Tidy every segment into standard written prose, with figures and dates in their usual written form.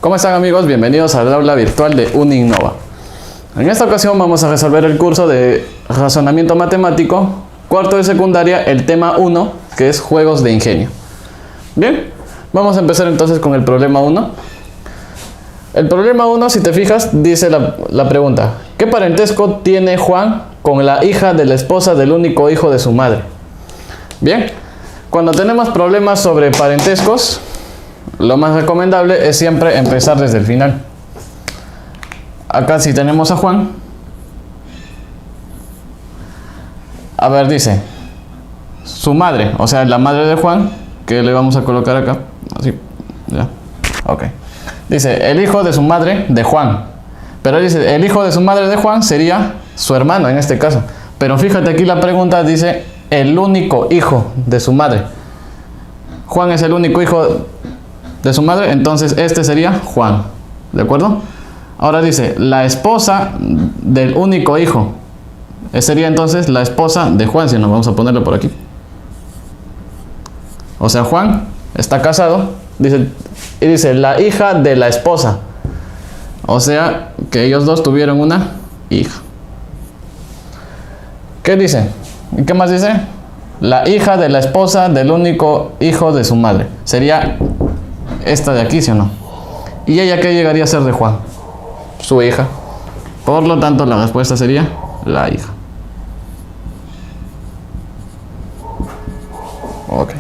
¿Cómo están, amigos? Bienvenidos al aula virtual de Uninnova. En esta ocasión vamos a resolver el curso de razonamiento matemático, cuarto de secundaria, el tema 1, que es juegos de ingenio. Bien, vamos a empezar entonces con el problema 1. El problema 1, si te fijas, dice la pregunta: ¿qué parentesco tiene Juan con la hija de la esposa del único hijo de su madre? Bien, cuando tenemos problemas sobre parentescos, lo más recomendable es siempre empezar desde el final. Acá si tenemos a Juan, a ver, dice su madre, o sea, la madre de Juan, que le vamos a colocar acá, así, ya, ok. Dice, el hijo de su madre de Juan, pero dice, el hijo de su madre de Juan sería su hermano en este caso, pero fíjate aquí la pregunta dice, el único hijo de su madre. Juan es el único hijo de su madre, entonces este sería Juan, ¿de acuerdo? Ahora dice, la esposa del único hijo, sería entonces la esposa de Juan, si nos vamos a ponerlo por aquí. O sea, Juan está casado, dice, y dice, la hija de la esposa, o sea, que ellos dos tuvieron una hija. ¿Qué dice? ¿Y qué más dice? La hija de la esposa del único hijo de su madre, sería esta de aquí, ¿sí o no? ¿Y ella qué llegaría a ser de Juan? Su hija. Por lo tanto, la respuesta sería la hija. Ok.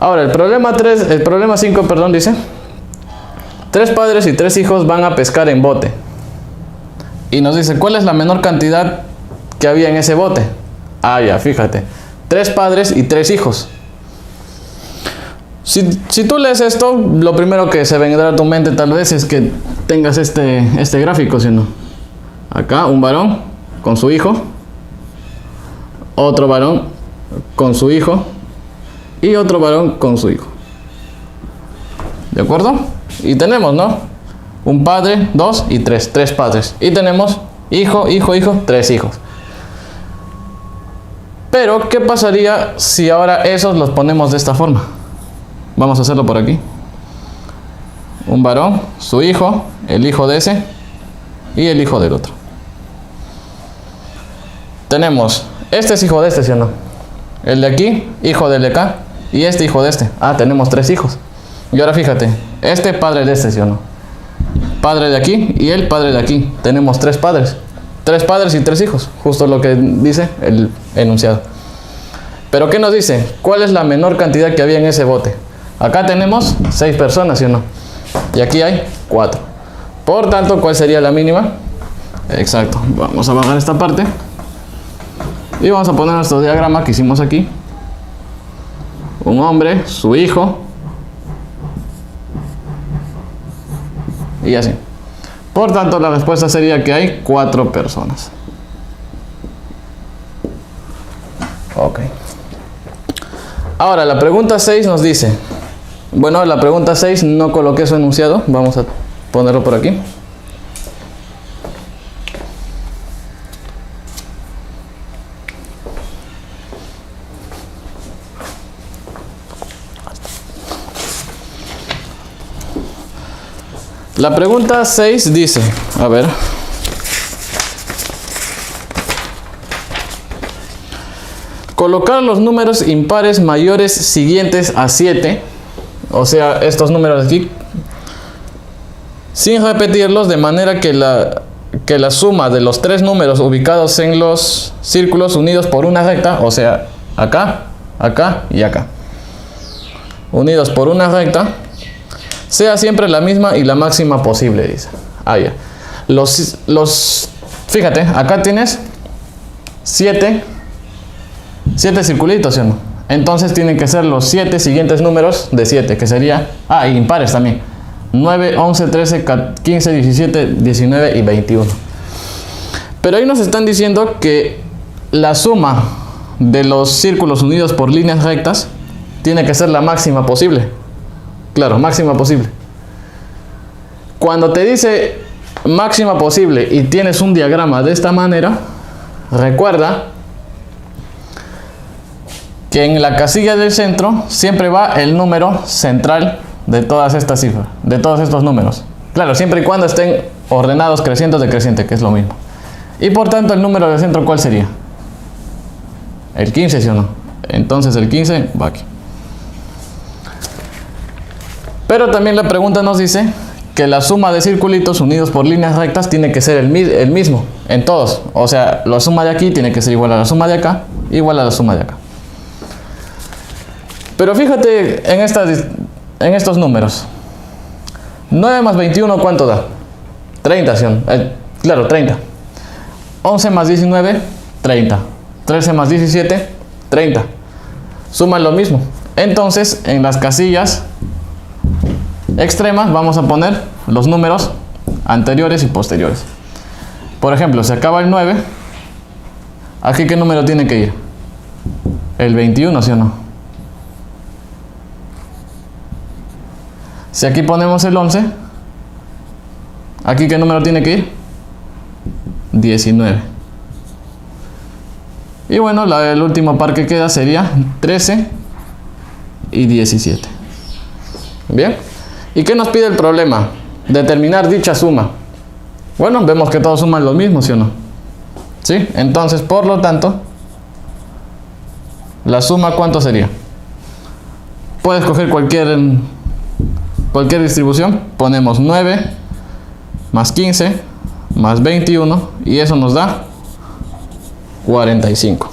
Ahora, el problema 5, perdón, dice: 3 padres y 3 hijos van a pescar en bote. Y nos dice, ¿cuál es la menor cantidad que había en ese bote? Ah, ya, fíjate. 3 padres y 3 hijos. Si tú lees esto, lo primero que se vendrá a tu mente tal vez es que tengas este gráfico, ¿sí o no? Acá un varón con su hijo, otro varón con su hijo y otro varón con su hijo. ¿De acuerdo? Y tenemos, ¿no? Un padre, 2 y 3, 3 padres. Y tenemos hijo, hijo, hijo, 3 hijos. Pero, ¿qué pasaría si ahora esos los ponemos de esta forma? Vamos a hacerlo por aquí. Un varón, su hijo, el hijo de ese y el hijo del otro. Tenemos, este es hijo de este, ¿sí o no? El de aquí, hijo del de acá, y este hijo de este. Ah, tenemos 3 hijos. Y ahora fíjate, este padre de este, ¿sí o no? Padre de aquí y el padre de aquí. Tenemos 3 padres. 3 padres y 3 hijos. Justo lo que dice el enunciado. Pero ¿qué nos dice? ¿Cuál es la menor cantidad que había en ese bote? Acá tenemos 6 personas, ¿sí o no? Y aquí hay 4. Por tanto, ¿cuál sería la mínima? Exacto. Vamos a bajar esta parte. Y vamos a poner nuestro diagrama que hicimos aquí. Un hombre, su hijo. Y así. Por tanto, la respuesta sería que hay 4 personas. Ok. Ahora, la pregunta 6 nos dice... Bueno, la pregunta 6 no coloqué su enunciado. Vamos a ponerlo por aquí. La pregunta 6 dice, a ver, colocar los números impares mayores siguientes a 7, o sea, estos números aquí, sin repetirlos, de manera que la suma de los 3 números ubicados en los círculos unidos por una recta, o sea, acá, acá y acá, unidos por una recta, sea siempre la misma y la máxima posible, dice. Ah, ya. Fíjate, acá tienes 7 circulitos, ¿sí o no? Entonces tienen que ser los 7 siguientes números de 7, que sería, impares también. 9, 11, 13, 15, 17, 19 y 21. Pero ahí nos están diciendo que la suma de los círculos unidos por líneas rectas tiene que ser la máxima posible. Claro, máxima posible. Cuando te dice máxima posible y tienes un diagrama de esta manera, recuerda que en la casilla del centro siempre va el número central de todas estas cifras, de todos estos números. Claro, siempre y cuando estén ordenados crecientes decreciente, que es lo mismo. Y por tanto, el número del centro, ¿cuál sería? El 15, ¿sí o no? Entonces el 15 va aquí. Pero también la pregunta nos dice que la suma de circulitos unidos por líneas rectas tiene que ser el mismo en todos. O sea, la suma de aquí tiene que ser igual a la suma de acá, igual a la suma de acá. Pero fíjate en estos números. 9 más 21, ¿cuánto da? 30, ¿sí o no? Claro, 30. 11 más 19, 30. 13 más 17, 30. Suman lo mismo. Entonces, en las casillas extremas vamos a poner los números anteriores y posteriores. Por ejemplo, se acaba el 9. ¿Aquí qué número tiene que ir? El 21, ¿sí o no? Si aquí ponemos el 11, ¿aquí qué número tiene que ir? 19. Y bueno, el último par que queda sería 13 y 17. Bien. ¿Y qué nos pide el problema? Determinar dicha suma. Bueno, vemos que todos suman lo mismo, ¿sí o no? ¿Sí? Entonces, por lo tanto, la suma, ¿cuánto sería? Puedes coger cualquier distribución. Ponemos 9 más 15 más 21 y eso nos da 45.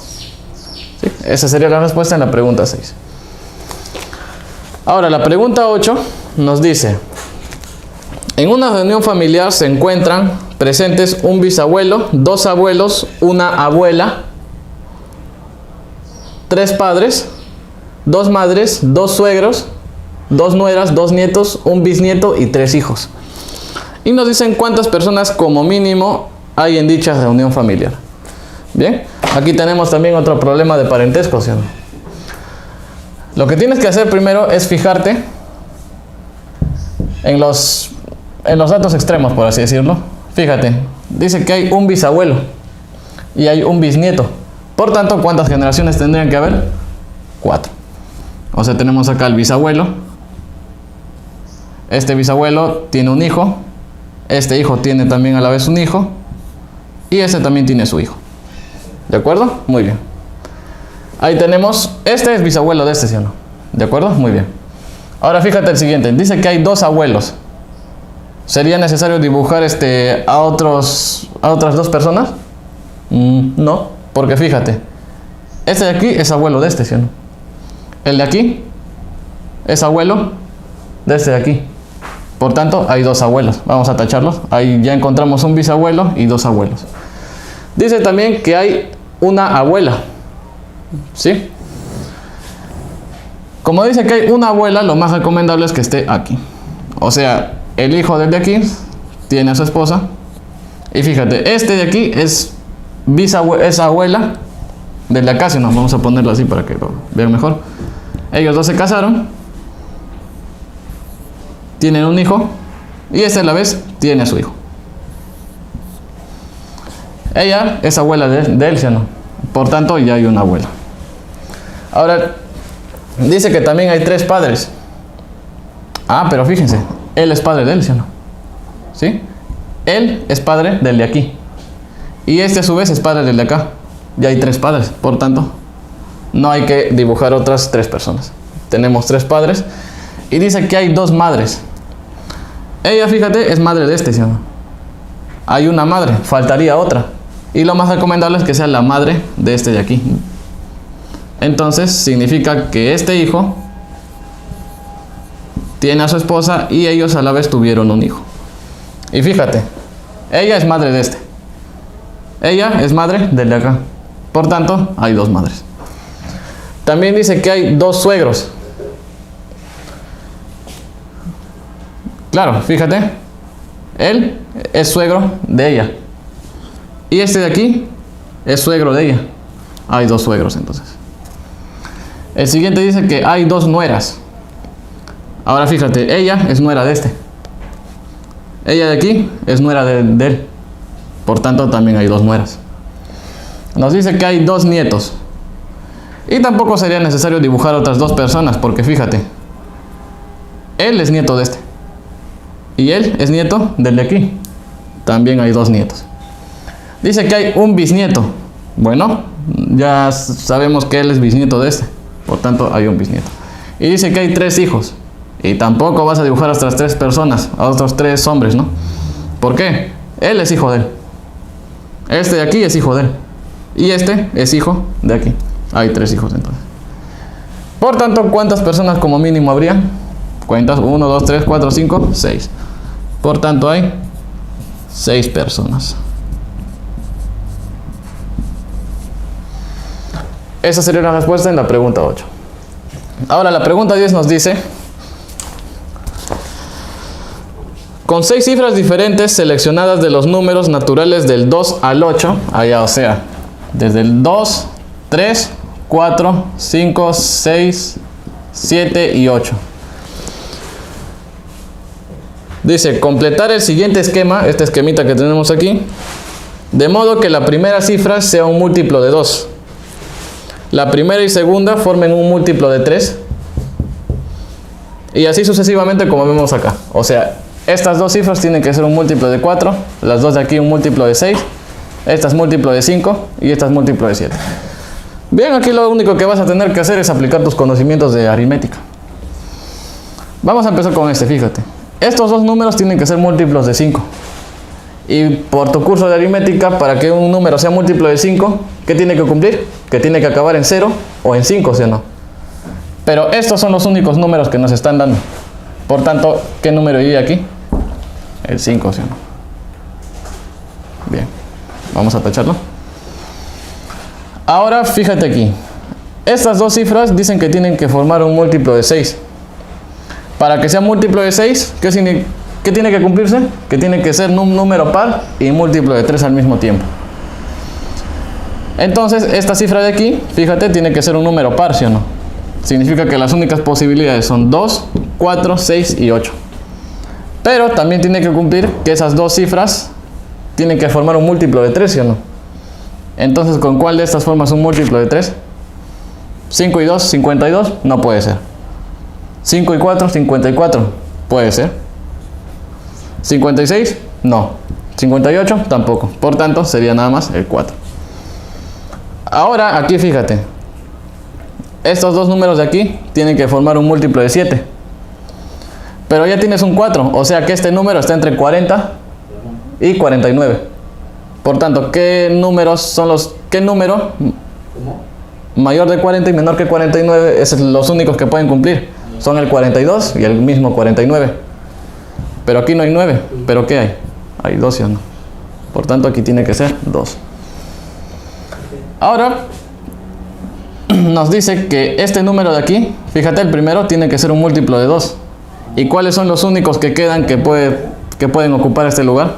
¿Sí? Esa sería la respuesta en la pregunta 6. Ahora, la pregunta 8 nos dice: en una reunión familiar se encuentran presentes un bisabuelo, dos abuelos, una abuela, tres padres, dos madres, dos suegros, dos nueras, dos nietos, un bisnieto y tres hijos. Y nos dicen cuántas personas como mínimo hay en dicha reunión familiar. Bien, aquí tenemos también otro problema de parentesco, ¿sí o no? Lo que tienes que hacer primero es fijarte en los datos extremos, por así decirlo. Fíjate, dice que hay un bisabuelo y hay un bisnieto. Por tanto, ¿cuántas generaciones tendrían que haber? 4. O sea, tenemos acá el bisabuelo. Este bisabuelo tiene un hijo. Este hijo tiene también a la vez un hijo. Y este también tiene su hijo. ¿De acuerdo? Muy bien. Ahí tenemos, este es bisabuelo de este, ¿sí o no? ¿De acuerdo? Muy bien. Ahora fíjate el siguiente. Dice que hay dos abuelos. ¿Sería necesario dibujar a otras dos personas? No, porque fíjate. Este de aquí es abuelo de este, ¿sí o no? El de aquí es abuelo de este de aquí. Por tanto, hay dos abuelos. Vamos a tacharlos. Ahí ya encontramos un bisabuelo y dos abuelos. Dice también que hay una abuela. ¿Sí? Como dice que hay una abuela, lo más recomendable es que esté aquí. O sea, el hijo del de aquí tiene a su esposa. Y fíjate, este de aquí es abuela del de acá. Si no, vamos a ponerlo así para que lo vean mejor. Ellos dos se casaron. Tienen un hijo. Y este a la vez tiene a su hijo. Ella es abuela de él, ¿sí o no? Por tanto, ya hay una abuela. Ahora, dice que también hay tres padres. Ah, pero fíjense, él es padre de él, ¿sí o no? ¿Sí? Él es padre del de aquí. Y este a su vez es padre del de acá. Ya hay tres padres, por tanto, no hay que dibujar otras tres personas. Tenemos tres padres. Y dice que hay dos madres. Ella, fíjate, es madre de este, ¿sí o no? Hay una madre, faltaría otra. Y lo más recomendable es que sea la madre de este de aquí. Entonces, significa que este hijo tiene a su esposa y ellos a la vez tuvieron un hijo. Y fíjate, ella es madre de este. Ella es madre del de acá. Por tanto, hay dos madres. También dice que hay dos suegros. Claro, fíjate. Él es suegro de ella. Y este de aquí es suegro de ella. Hay dos suegros entonces. El siguiente dice que hay dos nueras. Ahora fíjate, ella es nuera de este. Ella de aquí es nuera de él. Por tanto, también hay dos nueras. Nos dice que hay dos nietos. Y tampoco sería necesario dibujar otras dos personas, porque fíjate, Él es nieto de este. Y él es nieto del de aquí. También hay 2 nietos. Dice que hay un bisnieto. Bueno, ya sabemos que él es bisnieto de este. Por tanto, hay un bisnieto. Y dice que hay 3 hijos. Y tampoco vas a dibujar a otras 3 personas, a otros 3 hombres, ¿no? ¿Por qué? Él es hijo de él. Este de aquí es hijo de él. Y este es hijo de aquí. Hay 3 hijos entonces. Por tanto, ¿cuántas personas como mínimo habría? Cuentas, 1, 2, 3, 4, 5, 6. Por tanto, hay 6 personas. Esa sería la respuesta en la pregunta 8. Ahora la pregunta 10 nos dice: con 6 cifras diferentes seleccionadas de los números naturales del 2 al 8, allá, o sea, desde el 2, 3, 4, 5, 6, 7 y 8. Dice, completar el siguiente esquema, este esquemita que tenemos aquí, de modo que la primera cifra sea un múltiplo de 2. La primera y segunda formen un múltiplo de 3. Y así sucesivamente como vemos acá. O sea, estas 2 cifras tienen que ser un múltiplo de 4, las 2 de aquí un múltiplo de 6, esta es múltiplo de 5 y esta es múltiplo de 7. Bien, aquí lo único que vas a tener que hacer es aplicar tus conocimientos de aritmética. Vamos a empezar con este, fíjate. Estos 2 números tienen que ser múltiplos de 5. Y por tu curso de aritmética, para que un número sea múltiplo de 5, ¿qué tiene que cumplir? Que tiene que acabar en 0 o en 5, ¿sí o no? Pero estos son los únicos números que nos están dando. Por tanto, ¿qué número iría aquí? El 5, ¿sí o no? Bien, vamos a tacharlo. Ahora, fíjate aquí. Estas 2 cifras dicen que tienen que formar un múltiplo de 6. Para que sea múltiplo de 6, ¿qué tiene que cumplirse? Que tiene que ser un número par y múltiplo de 3 al mismo tiempo. Entonces, esta cifra de aquí, fíjate, tiene que ser un número par, ¿sí o no? Significa que las únicas posibilidades son 2, 4, 6 y 8. Pero también tiene que cumplir que esas 2 cifras tienen que formar un múltiplo de 3, ¿sí o no? Entonces, ¿con cuál de estas formas un múltiplo de 3? 5 y 2, 52, no puede ser. 5 y 4, 54, puede ser. 56, no. 58, tampoco. Por tanto, sería nada más el 4. Ahora, aquí fíjate. Estos 2 números de aquí tienen que formar un múltiplo de 7. Pero ya tienes un 4, o sea que este número está entre 40 y 49. Por tanto, ¿qué números son los... ¿Qué número mayor de 40 y menor que 49 es los únicos que pueden cumplir? Son el 42 y el mismo 49. Pero aquí no hay 9. ¿Pero qué hay? Hay 2, ¿sí o no? Por tanto, aquí tiene que ser 2. Ahora, nos dice que este número de aquí, fíjate, el primero tiene que ser un múltiplo de 2. ¿Y cuáles son los únicos que quedan que pueden ocupar este lugar?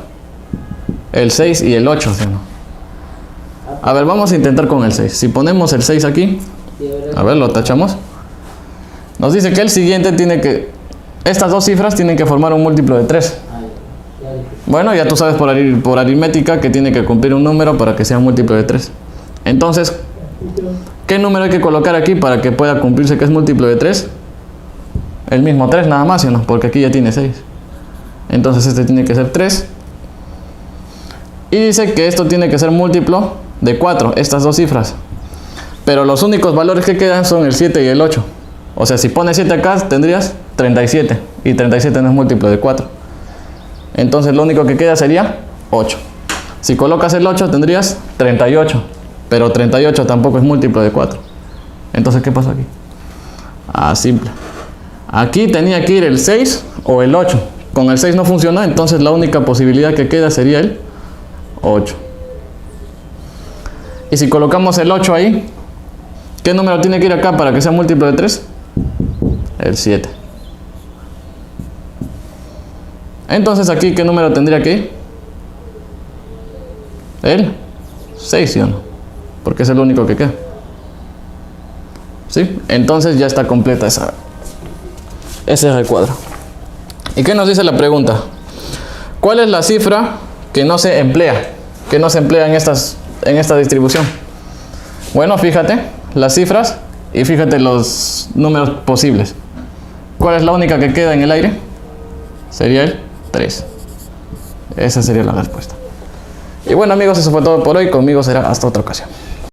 El 6 y el 8, ¿sí o no? A ver, vamos a intentar con el 6. Si ponemos el 6 aquí, a ver, lo tachamos. Nos dice que el siguiente tiene que... Estas 2 cifras tienen que formar un múltiplo de 3. Bueno, ya tú sabes por aritmética que tiene que cumplir un número para que sea un múltiplo de 3. Entonces, ¿qué número hay que colocar aquí para que pueda cumplirse que es múltiplo de 3? El mismo 3 nada más, ¿sí o no? Porque aquí ya tiene 6. Entonces este tiene que ser 3. Y dice que esto tiene que ser múltiplo de 4, estas 2 cifras. Pero los únicos valores que quedan son el 7 y el 8. O sea, si pones 7 acá, tendrías 37. Y 37 no es múltiplo de 4. Entonces lo único que queda sería 8. Si colocas el 8, tendrías 38. Pero 38 tampoco es múltiplo de 4. Entonces, ¿qué pasó aquí? Ah, simple. Aquí tenía que ir el 6 o el 8. Con el 6 no funcionó, entonces la única posibilidad que queda sería el 8. Y si colocamos el 8 ahí, ¿qué número tiene que ir acá para que sea múltiplo de 3? El 7. Entonces aquí, ¿qué número tendría que ir? El 6, ¿sí o no? Porque es el único que queda. ¿Sí? Entonces ya está completa ese recuadro. ¿Y qué nos dice la pregunta? ¿Cuál es la cifra que no se emplea? Que no se emplea en esta distribución. Bueno, fíjate las cifras y fíjate los números posibles. ¿Cuál es la única que queda en el aire? Sería el 3. Esa sería la respuesta. Y bueno amigos, eso fue todo por hoy. Conmigo será hasta otra ocasión.